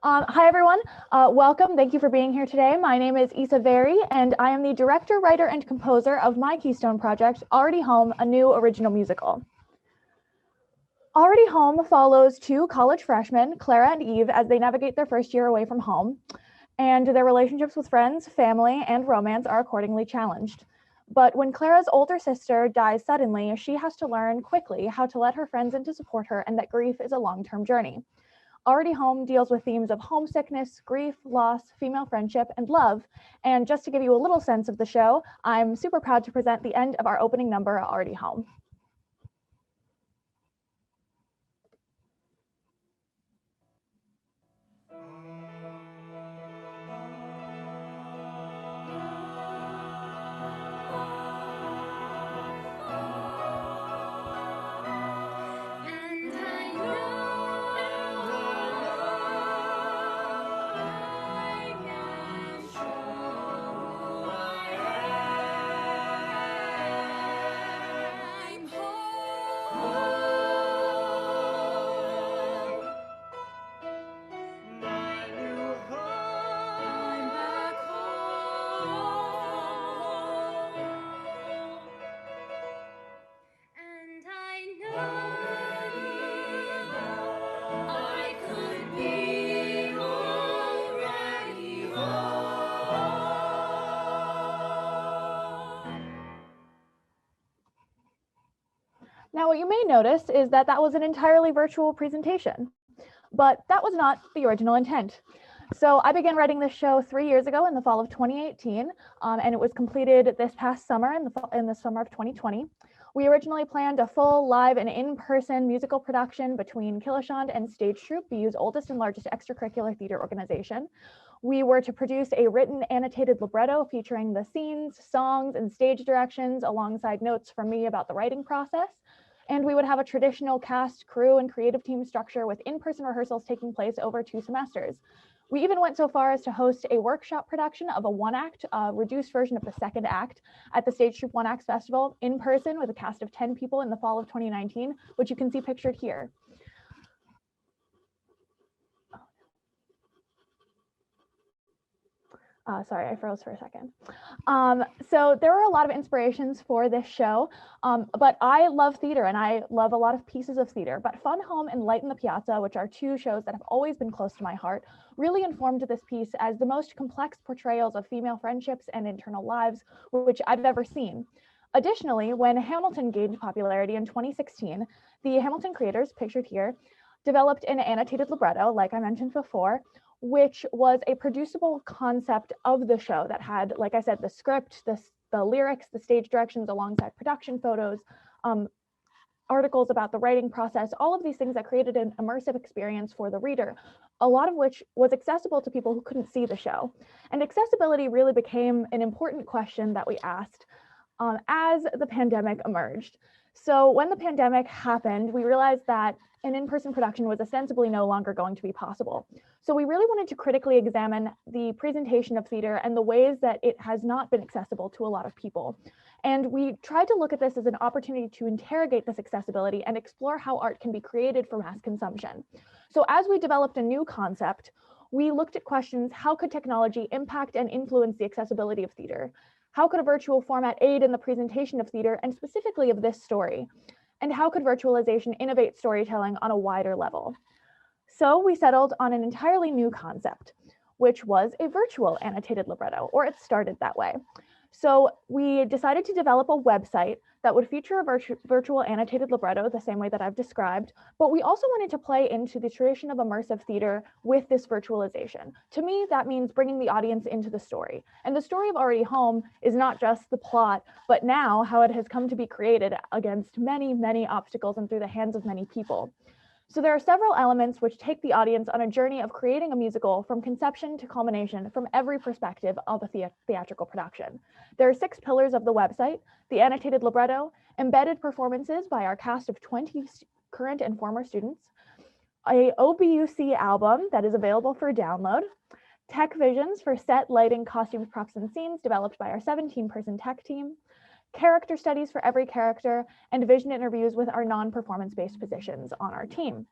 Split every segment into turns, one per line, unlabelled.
Hi, everyone. Welcome. Thank you for being here today. My name is Issa Very, and I am the director, writer, and composer of my Keystone project, Already Home, a new original musical. Already Home follows two college freshmen, Clara and Eve, as they navigate their first year away from home, and their relationships with friends, family, and romance are accordingly challenged. But when Clara's older sister dies suddenly, she has to learn quickly how to let her friends in to support her and that grief is a long-term journey. Already Home deals with themes of homesickness, grief, loss, female friendship, and love. And just to give you a little sense of the show, I'm super proud to present the end of our opening number, Already Home. Now, what you may notice is that that was an entirely virtual presentation, but that was not the original intent. So I began writing this show 3 years ago in the fall of 2018, and it was completed this past summer in the summer of 2020. We originally planned a full live and in-person musical production between Kilachand and Stage Troupe, BU's oldest and largest extracurricular theater organization. We were to produce a written annotated libretto featuring the scenes, songs, and stage directions alongside notes from me about the writing process. And we would have a traditional cast, crew, and creative team structure with in-person rehearsals taking place over 2 semesters. We even went so far as to host a workshop production of a one-act, reduced version of the second act at the Stage Troupe One Act Festival in person with a cast of 10 people in the fall of 2019, which you can see pictured here. Sorry, I froze for a second. So there were a lot of inspirations for this show, but I love theater and I love a lot of pieces of theater, but Fun Home and Light in the Piazza, which are 2 shows that have always been close to my heart, really informed this piece as the most complex portrayals of female friendships and internal lives, which I've ever seen. Additionally, when Hamilton gained popularity in 2016, the Hamilton creators, pictured here, developed an annotated libretto, like I mentioned before, which was a producible concept of the show that had, like I said, the script, the lyrics, the stage directions alongside production photos, articles about the writing process, all of these things that created an immersive experience for the reader, a lot of which was accessible to people who couldn't see the show. And accessibility really became an important question that we asked as the pandemic emerged. So when the pandemic happened, we realized that an in-person production was ostensibly no longer going to be possible. So we really wanted to critically examine the presentation of theater and the ways that it has not been accessible to a lot of people. And we tried to look at this as an opportunity to interrogate this accessibility and explore how art can be created for mass consumption. So as we developed a new concept, we looked at questions: how could technology impact and influence the accessibility of theater? How could a virtual format aid in the presentation of theater, and specifically of this story? And how could virtualization innovate storytelling on a wider level? So we settled on an entirely new concept, which was a virtual annotated libretto, or it started that way. So we decided to develop a website that would feature a virtual annotated libretto the same way that I've described, but we also wanted to play into the tradition of immersive theater with this virtualization. To me, that means bringing the audience into the story. And the story of Already Home is not just the plot, but now how it has come to be created against many, many obstacles and through the hands of many people. So there are several elements which take the audience on a journey of creating a musical from conception to culmination from every perspective of a theatrical production. There are 6 pillars of the website: the annotated libretto, embedded performances by our cast of 20 current and former students, a OBUC album that is available for download, tech visions for set, lighting, costumes, props, and scenes developed by our 17-person tech team, character studies for every character, and vision interviews with our non-performance-based positions on our team.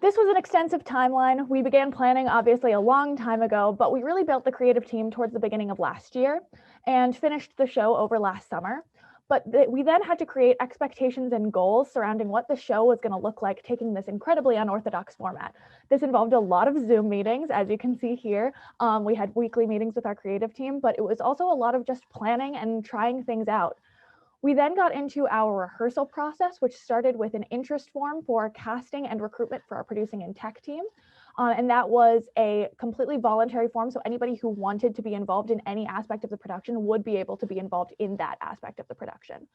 This was an extensive timeline. We began planning obviously a long time ago, but we really built the creative team towards the beginning of last year and finished the show over last summer. But we then had to create expectations and goals surrounding what the show was going to look like, taking this incredibly unorthodox format. This involved a lot of Zoom meetings, as you can see here. We had weekly meetings with our creative team, but it was also a lot of just planning and trying things out. We then got into our rehearsal process, which started with an interest form for casting and recruitment for our producing and tech team. And that was a completely voluntary form, so anybody who wanted to be involved in any aspect of the production would be able to be involved in that aspect of the production.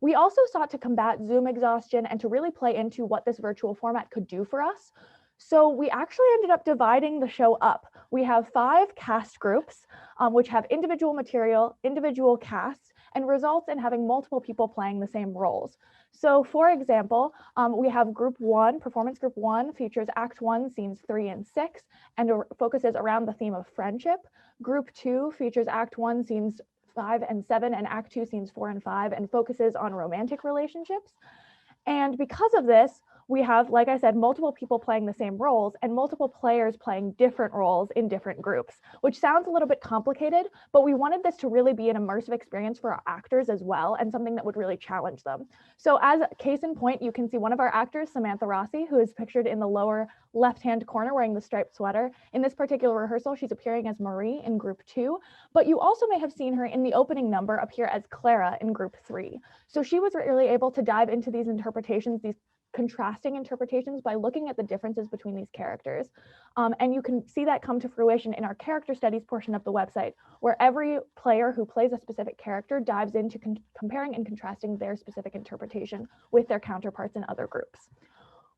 We also sought to combat Zoom exhaustion and to really play into what this virtual format could do for us. So we actually ended up dividing the show up. We have 5 cast groups, which have individual material, individual casts, and results in having multiple people playing the same roles. So for example, we have group 1, performance group 1 features act 1, scenes 3 and 6, and focuses around the theme of friendship. Group 2 features act 1, scenes 5 and 7, and act 2, scenes 4 and 5, and focuses on romantic relationships. And because of this, we have, like I said, multiple people playing the same roles and multiple players playing different roles in different groups, which sounds a little bit complicated, but we wanted this to really be an immersive experience for our actors as well, and something that would really challenge them. So as a case in point, you can see one of our actors, Samantha Rossi, who is pictured in the lower left-hand corner wearing the striped sweater. In this particular rehearsal, she's appearing as Marie in group 2, but you also may have seen her in the opening number appear as Clara in group 3. So she was really able to dive into these interpretations, these contrasting interpretations, by looking at the differences between these characters. And you can see that come to fruition in our character studies portion of the website, where every player who plays a specific character dives into comparing and contrasting their specific interpretation with their counterparts in other groups.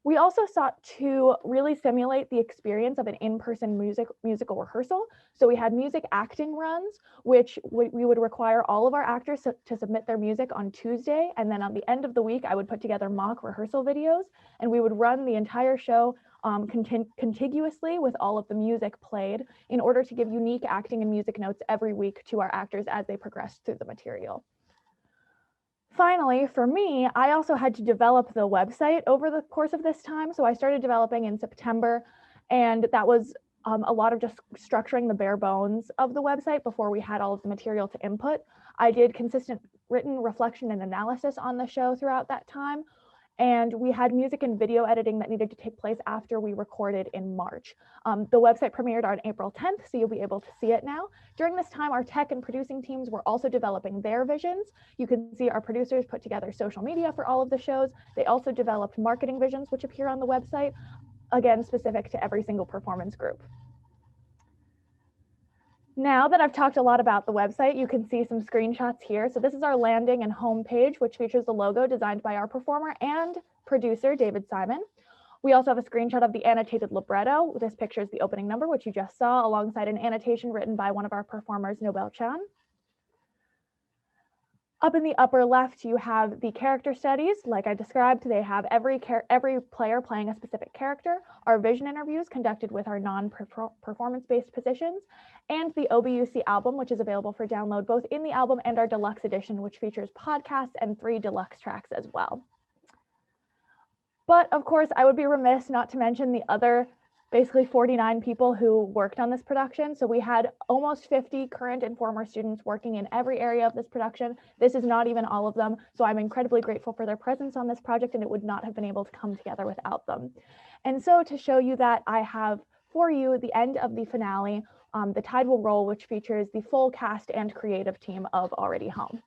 We also sought to really simulate the experience of an in-person musical rehearsal. So we had music acting runs, which we would require all of our actors to submit their music on Tuesday. And then on the end of the week, I would put together mock rehearsal videos, and we would run the entire show contiguously with all of the music played in order to give unique acting and music notes every week to our actors as they progressed through the material. Finally, for me, I also had to develop the website over the course of this time. So I started developing in September, and that was a lot of just structuring the bare bones of the website before we had all of the material to input. I did consistent written reflection and analysis on the show throughout that time. And we had music and video editing that needed to take place after we recorded in March. The website premiered on April 10th, so you'll be able to see it now. During this time, our tech and producing teams were also developing their visions. You can see our producers put together social media for all of the shows. They also developed marketing visions, which appear on the website, again, specific to every single performance group. Now that I've talked a lot about the website, you can see some screenshots here. So this is our landing and home page, which features the logo designed by our performer and producer, David Simon. We also have a screenshot of the annotated libretto. This picture is the opening number, which you just saw, alongside an annotation written by one of our performers, Nobel Chan. Up in the upper left, you have the character studies. Like I described, they have every player playing a specific character, our vision interviews conducted with our non-performance-based positions, and the OBUC album, which is available for download both in the album and our deluxe edition, which features podcasts and 3 deluxe tracks as well. But of course, I would be remiss not to mention the other basically 49 people who worked on this production. So we had almost 50 current and former students working in every area of this production. This is not even all of them. So I'm incredibly grateful for their presence on this project, and it would not have been able to come together without them. And so to show you that, I have for you the end of the finale, The Tide Will Roll, which features the full cast and creative team of Already Home.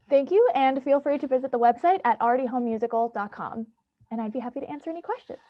Thank you, and feel free to visit the website at alreadyhomemusical.com, and I'd be happy to answer any questions.